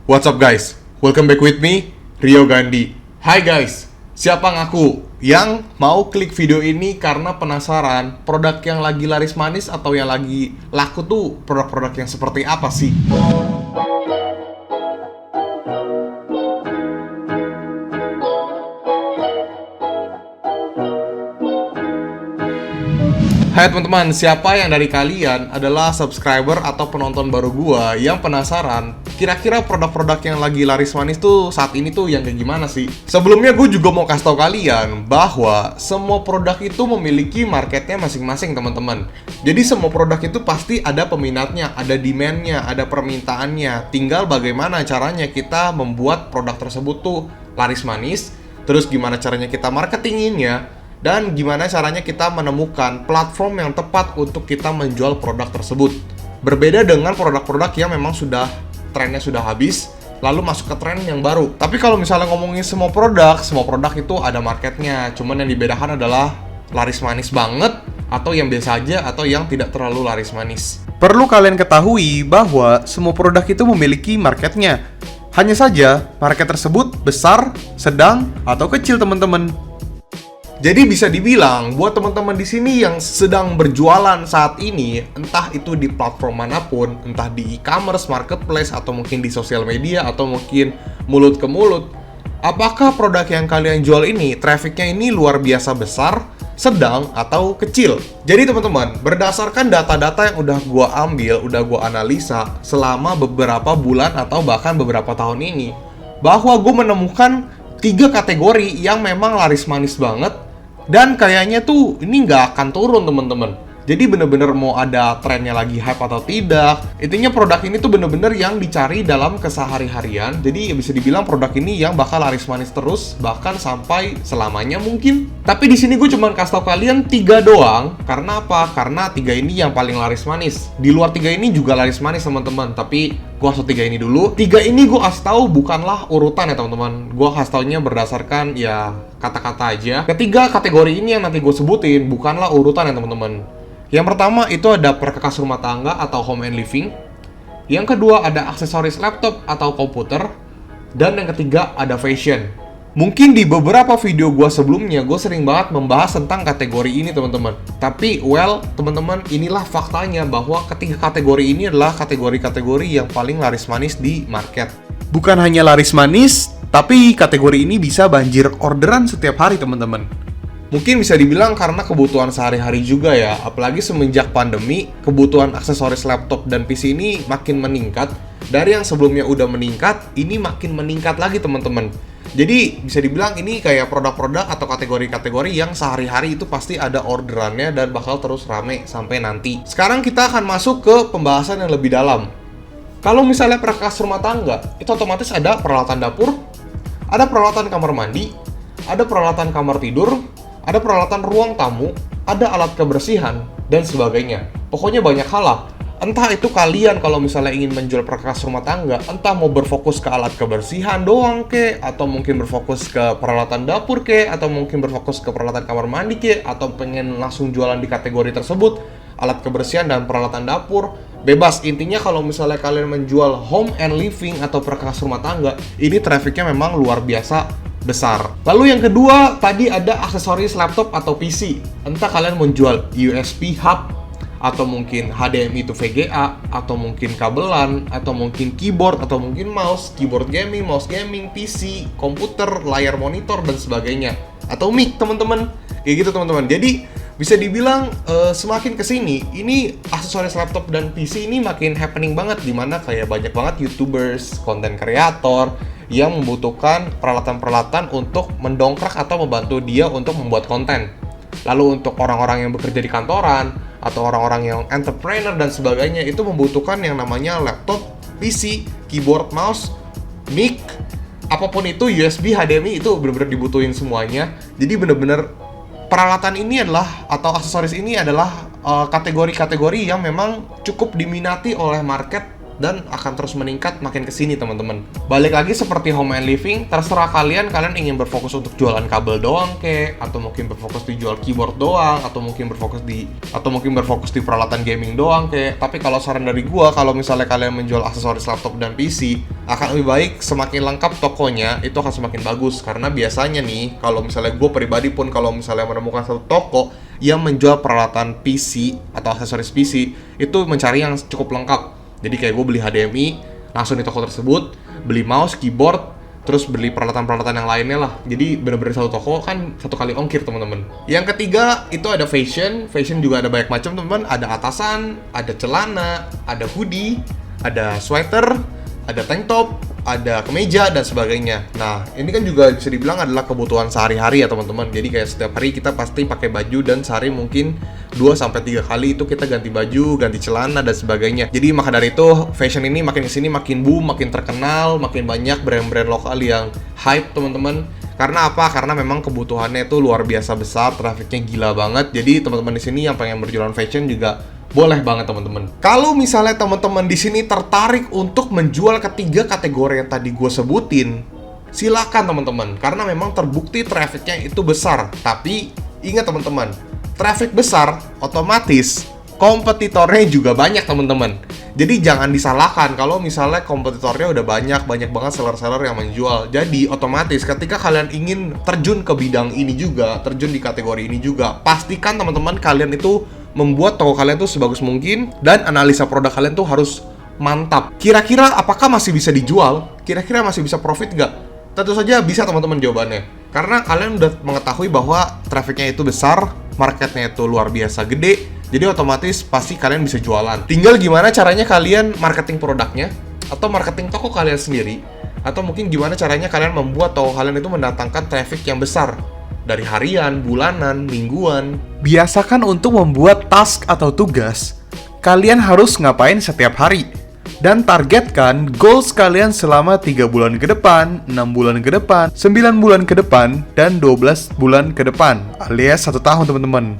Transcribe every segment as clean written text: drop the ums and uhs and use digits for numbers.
What's up guys? Welcome back with me, Rio Gandhi. Hai guys, siapa ngaku yang mau klik video ini karena penasaran produk yang lagi laris manis atau yang lagi laku tuh produk-produk yang seperti apa sih? Hai teman-teman, siapa yang dari kalian adalah subscriber atau penonton baru gua yang penasaran kira-kira produk-produk yang lagi laris manis tuh saat ini tuh yang kayak gimana sih? Sebelumnya gue juga mau kasih tau kalian bahwa semua produk itu memiliki marketnya masing-masing teman-teman. Jadi semua produk itu pasti ada peminatnya, ada demand-nya, ada permintaannya. Tinggal bagaimana caranya kita membuat produk tersebut tuh laris manis, terus gimana caranya kita marketinginnya, dan gimana caranya kita menemukan platform yang tepat untuk kita menjual produk tersebut. Berbeda dengan produk-produk yang memang sudah trennya sudah habis, lalu masuk ke tren yang baru. Tapi kalau misalnya ngomongin semua produk itu ada marketnya. Cuman yang dibedakan adalah laris manis banget, atau yang biasa aja, atau yang tidak terlalu laris manis. Perlu kalian ketahui bahwa semua produk itu memiliki marketnya. Hanya saja, market tersebut besar, sedang, atau kecil teman-teman. Jadi bisa dibilang buat teman-teman di sini yang sedang berjualan saat ini, entah itu di platform manapun, entah di e-commerce, marketplace, atau mungkin di sosial media, atau mungkin mulut ke mulut, apakah produk yang kalian jual ini, trafficnya ini luar biasa besar, sedang, atau kecil? Jadi teman-teman, berdasarkan data-data yang udah gua ambil, udah gua analisa selama beberapa bulan atau bahkan beberapa tahun ini, bahwa gua menemukan 3 kategori yang memang laris manis banget, dan kayaknya tuh ini nggak akan turun teman-teman. Jadi bener-bener mau ada trennya lagi hype atau tidak, intinya produk ini tuh bener-bener yang dicari dalam kesehari-harian. Jadi ya bisa dibilang produk ini yang bakal laris manis terus, bahkan sampai selamanya mungkin. Tapi di sini gue cuma kasih tau kalian 3 doang. Karena apa? Karena 3 ini yang paling laris manis. Di luar 3 ini juga laris manis teman-teman, tapi gue kasih 3 ini dulu. 3 ini gue kasih tahu bukanlah urutan ya teman-teman. Gue kasih taunya berdasarkan ya kata-kata aja. Ketiga kategori ini yang nanti gue sebutin bukanlah urutan ya teman-teman. Yang pertama itu ada perkakas rumah tangga atau home and living. Yang kedua ada aksesoris laptop atau komputer. Dan yang ketiga ada fashion. Mungkin di beberapa video gue sebelumnya gue sering banget membahas tentang kategori ini teman-teman. Tapi teman-teman, inilah faktanya bahwa ketiga kategori ini adalah kategori-kategori yang paling laris manis di market. Bukan hanya laris manis, tapi kategori ini bisa banjir orderan setiap hari teman-teman. Mungkin bisa dibilang karena kebutuhan sehari-hari juga ya. Apalagi semenjak pandemi, kebutuhan aksesoris laptop dan PC ini makin meningkat. Dari yang sebelumnya udah meningkat, ini makin meningkat lagi teman-teman. Jadi bisa dibilang ini kayak produk-produk atau kategori-kategori yang sehari-hari itu pasti ada orderannya dan bakal terus rame sampai nanti. Sekarang kita akan masuk ke pembahasan yang lebih dalam. Kalau misalnya perkakas rumah tangga, itu otomatis ada peralatan dapur, ada peralatan kamar mandi, ada peralatan kamar tidur, ada peralatan ruang tamu, ada alat kebersihan, dan sebagainya. Pokoknya banyak hal lah. Entah itu kalian kalau misalnya ingin menjual perkakas rumah tangga, entah mau berfokus ke alat kebersihan doang ke, atau mungkin berfokus ke peralatan dapur ke, atau mungkin berfokus ke peralatan kamar mandi ke, atau pengen langsung jualan di kategori tersebut, alat kebersihan dan peralatan dapur, bebas. Intinya kalau misalnya kalian menjual home and living atau perkakas rumah tangga, ini trafficnya memang luar biasa besar. Lalu yang kedua, tadi ada aksesoris laptop atau PC. Entah kalian menjual USB hub, atau mungkin HDMI to VGA, atau mungkin kabelan, atau mungkin keyboard, atau mungkin mouse, keyboard gaming, mouse gaming, PC, komputer, layar monitor, dan sebagainya. Atau mic teman-teman. Kayak gitu teman-teman. Jadi bisa dibilang semakin kesini, ini aksesoris laptop dan PC ini makin happening banget. Dimana kayak banyak banget YouTubers, konten kreator yang membutuhkan peralatan-peralatan untuk mendongkrak atau membantu dia untuk membuat konten. Lalu untuk orang-orang yang bekerja di kantoran atau orang-orang yang entrepreneur dan sebagainya, itu membutuhkan yang namanya laptop, PC, keyboard, mouse, mic, apapun itu, USB, HDMI, itu benar-benar dibutuhin semuanya. Jadi benar-benar peralatan ini adalah, atau aksesoris ini adalah kategori-kategori yang memang cukup diminati oleh market dan akan terus meningkat makin kesini teman-teman. Balik lagi seperti home and living, terserah kalian ingin berfokus untuk jualan kabel doang atau mungkin berfokus di jual keyboard doang, atau mungkin berfokus di peralatan gaming doang Tapi kalau saran dari gua, kalau misalnya kalian menjual aksesoris laptop dan PC, akan lebih baik semakin lengkap tokonya, itu akan semakin bagus. Karena biasanya nih, kalau misalnya gua pribadi pun kalau misalnya menemukan satu toko yang menjual peralatan PC atau aksesoris PC, itu mencari yang cukup lengkap. Jadi kayak gue beli HDMI langsung di toko tersebut, beli mouse, keyboard, terus beli peralatan-peralatan yang lainnya lah. Jadi bener-bener satu toko kan satu kali ongkir teman-teman. Yang ketiga itu ada fashion juga ada banyak macam teman-teman. Ada atasan, ada celana, ada hoodie, ada sweater, ada tank top, ada kemeja dan sebagainya. Nah, ini kan juga bisa dibilang adalah kebutuhan sehari-hari ya teman-teman. Jadi kayak setiap hari kita pasti pakai baju dan sehari mungkin 2-3 kali itu kita ganti baju, ganti celana dan sebagainya. Jadi maka dari itu fashion ini makin kesini makin boom, makin terkenal, makin banyak brand-brand lokal yang hype teman-teman. Karena apa? Karena memang kebutuhannya itu luar biasa besar, trafiknya gila banget. Jadi teman-teman di sini yang pengen berjualan fashion juga boleh banget teman-teman. Kalau misalnya teman-teman di sini tertarik untuk menjual ketiga kategori yang tadi gue sebutin, silakan teman-teman. Karena memang terbukti trafficnya itu besar. Tapi ingat teman-teman, traffic besar otomatis kompetitornya juga banyak teman-teman. Jadi jangan disalahkan kalau misalnya kompetitornya udah banyak banget seller-seller yang menjual. Jadi otomatis ketika kalian ingin terjun ke bidang ini juga, terjun di kategori ini juga, pastikan teman-teman kalian itu membuat toko kalian tuh sebagus mungkin dan analisa produk kalian tuh harus mantap. Kira-kira apakah masih bisa dijual? Kira-kira masih bisa profit nggak? Tentu saja bisa teman-teman jawabannya. Karena kalian udah mengetahui bahwa trafficnya itu besar, marketnya itu luar biasa gede, jadi otomatis pasti kalian bisa jualan. Tinggal gimana caranya kalian marketing produknya, atau marketing toko kalian sendiri, atau mungkin gimana caranya kalian membuat toko kalian itu mendatangkan traffic yang besar. Dari harian, bulanan, mingguan. Biasakan untuk membuat task atau tugas, kalian harus ngapain setiap hari. Dan targetkan goals kalian selama 3 bulan ke depan, 6 bulan ke depan, 9 bulan ke depan, dan 12 bulan ke depan. Alias 1 tahun teman-teman.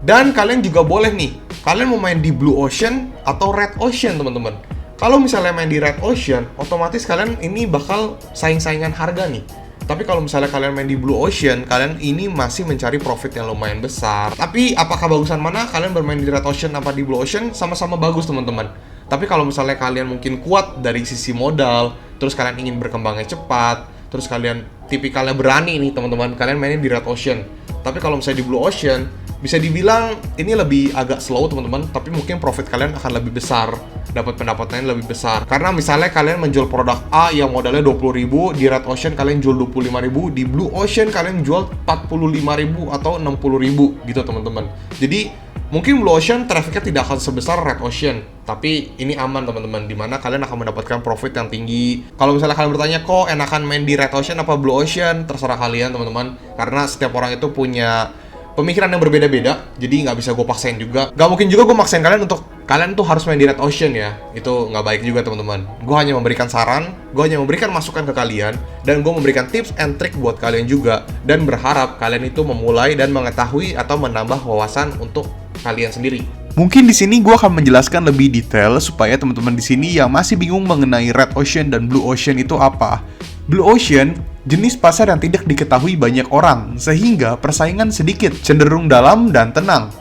Dan kalian juga boleh nih, kalian mau main di Blue Ocean atau Red Ocean teman-teman. Kalau misalnya main di Red Ocean, otomatis kalian ini bakal saing-saingan harga nih. Tapi kalau misalnya kalian main di Blue Ocean, kalian ini masih mencari profit yang lumayan besar. Tapi apakah bagusan mana kalian bermain di Red Ocean apa di Blue Ocean? Sama-sama bagus teman-teman. Tapi kalau misalnya kalian mungkin kuat dari sisi modal, terus kalian ingin berkembangnya cepat, terus kalian tipikalnya berani nih teman-teman, kalian mainin di Red Ocean. Tapi kalau misalnya di Blue Ocean, bisa dibilang ini lebih agak slow teman-teman, tapi mungkin profit kalian akan lebih besar, dapat pendapatannya lebih besar. Karena misalnya kalian menjual produk A yang modalnya 20.000, di Red Ocean kalian jual 25.000, di Blue Ocean kalian jual 45.000 atau 60.000 gitu teman-teman. Jadi mungkin Blue Ocean trafficnya tidak akan sebesar Red Ocean, tapi ini aman teman-teman, dimana kalian akan mendapatkan profit yang tinggi. Kalau misalnya kalian bertanya, kok enakan main di Red Ocean apa Blue Ocean? Terserah kalian teman-teman, karena setiap orang itu punya pemikiran yang berbeda-beda, jadi nggak bisa gue paksain juga. Nggak mungkin juga gue maksain kalian untuk kalian tuh harus main di Red Ocean ya. Itu nggak baik juga teman-teman. Gue hanya memberikan saran, gue hanya memberikan masukan ke kalian, dan gue memberikan tips and trick buat kalian juga. Dan berharap kalian itu memulai dan mengetahui atau menambah wawasan untuk kalian sendiri. Mungkin di sini gue akan menjelaskan lebih detail supaya teman-teman di sini yang masih bingung mengenai Red Ocean dan Blue Ocean itu apa. Blue Ocean jenis pasar yang tidak diketahui banyak orang, sehingga persaingan sedikit, cenderung dalam dan tenang.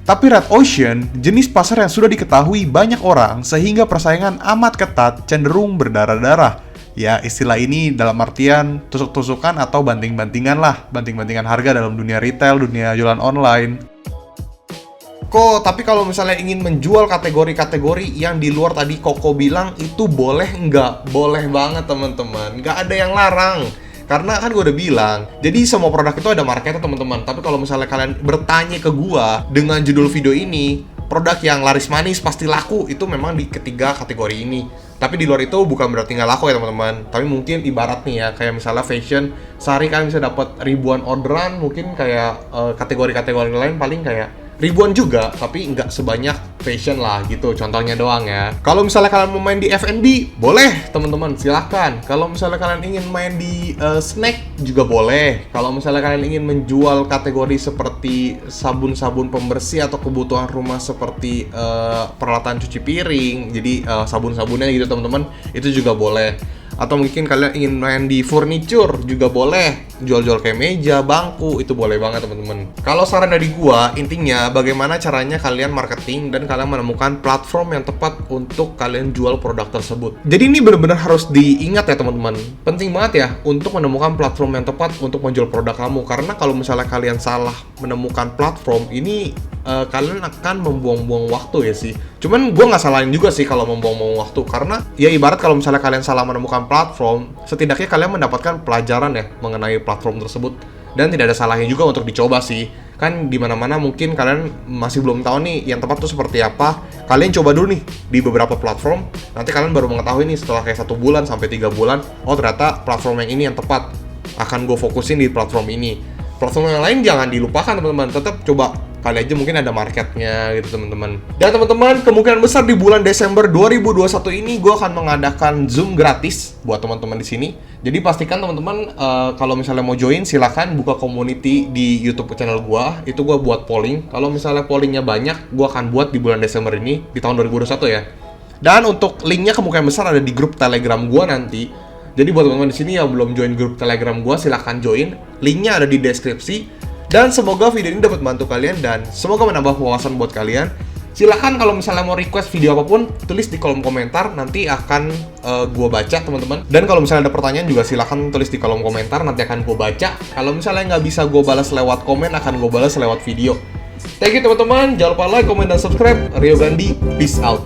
Tapi Red Ocean, jenis pasar yang sudah diketahui banyak orang, sehingga persaingan amat ketat, cenderung berdarah-darah. Ya, istilah ini dalam artian tusuk-tusukan atau banting-bantingan lah, banting-bantingan harga dalam dunia retail, dunia jualan online. Tapi kalau misalnya ingin menjual kategori-kategori yang di luar tadi Koko bilang, itu boleh nggak? Boleh banget teman-teman, nggak ada yang larang. Karena kan gue udah bilang, jadi semua produk itu ada marketnya teman-teman. Tapi kalau misalnya kalian bertanya ke gue dengan judul video ini, produk yang laris manis pasti laku, itu memang di ketiga kategori ini. Tapi di luar itu bukan berarti nggak laku ya teman-teman. Tapi mungkin ibarat nih ya, kayak misalnya fashion, sehari kalian bisa dapat ribuan orderan, mungkin kayak kategori-kategori lain paling kayak ribuan juga, tapi nggak sebanyak fashion lah gitu, contohnya doang ya. Kalau misalnya kalian mau main di F&B, boleh teman-teman, silahkan. Kalau misalnya kalian ingin main di snack juga boleh. Kalau misalnya kalian ingin menjual kategori seperti sabun-sabun pembersih atau kebutuhan rumah seperti peralatan cuci piring, jadi sabun-sabunnya gitu teman-teman, itu juga boleh. Atau mungkin kalian ingin main di furniture juga boleh, jual-jual kayak meja, bangku, itu boleh banget teman-teman. Kalau saran dari gua, intinya bagaimana caranya kalian marketing dan kalian menemukan platform yang tepat untuk kalian jual produk tersebut. Jadi ini benar-benar harus diingat ya teman-teman. Penting banget ya untuk menemukan platform yang tepat untuk menjual produk kamu, karena kalau misalnya kalian salah menemukan platform ini, kalian akan membuang-buang waktu ya sih. Cuman gue nggak salahin juga sih kalau membuang-buang waktu, karena ya ibarat kalau misalnya kalian salah menemukan platform, setidaknya kalian mendapatkan pelajaran ya mengenai platform tersebut, dan tidak ada salahnya juga untuk dicoba sih. Kan di mana-mana mungkin kalian masih belum tahu nih yang tepat tuh seperti apa. Kalian coba dulu nih di beberapa platform, nanti kalian baru mengetahui nih setelah kayak 1 bulan sampai 3 bulan, oh ternyata platform yang ini yang tepat, akan gue fokusin di platform ini. Platform yang lain jangan dilupakan teman-teman, tetap coba kali aja mungkin ada marketnya gitu teman-teman. Dan teman-teman, kemungkinan besar di bulan Desember 2021 ini gue akan mengadakan Zoom gratis buat teman-teman di sini. Jadi pastikan teman-teman kalau misalnya mau join silakan buka community di YouTube channel gue. Itu gue buat polling. Kalau misalnya pollingnya banyak, gue akan buat di bulan Desember ini di tahun 2021 ya. Dan untuk linknya kemungkinan besar ada di grup Telegram gue nanti. Jadi buat teman-teman di sini yang belum join grup Telegram gue, silahkan join. Linknya ada di deskripsi. Dan semoga video ini dapat membantu kalian dan semoga menambah wawasan buat kalian. Silahkan kalau misalnya mau request video apapun, tulis di kolom komentar, nanti akan gue baca teman-teman. Dan kalau misalnya ada pertanyaan juga silahkan tulis di kolom komentar, nanti akan gue baca. Kalau misalnya nggak bisa gue balas lewat komen, akan gue balas lewat video. Thank you teman-teman, jangan lupa like, comment, dan subscribe. Rio Gandhi, peace out.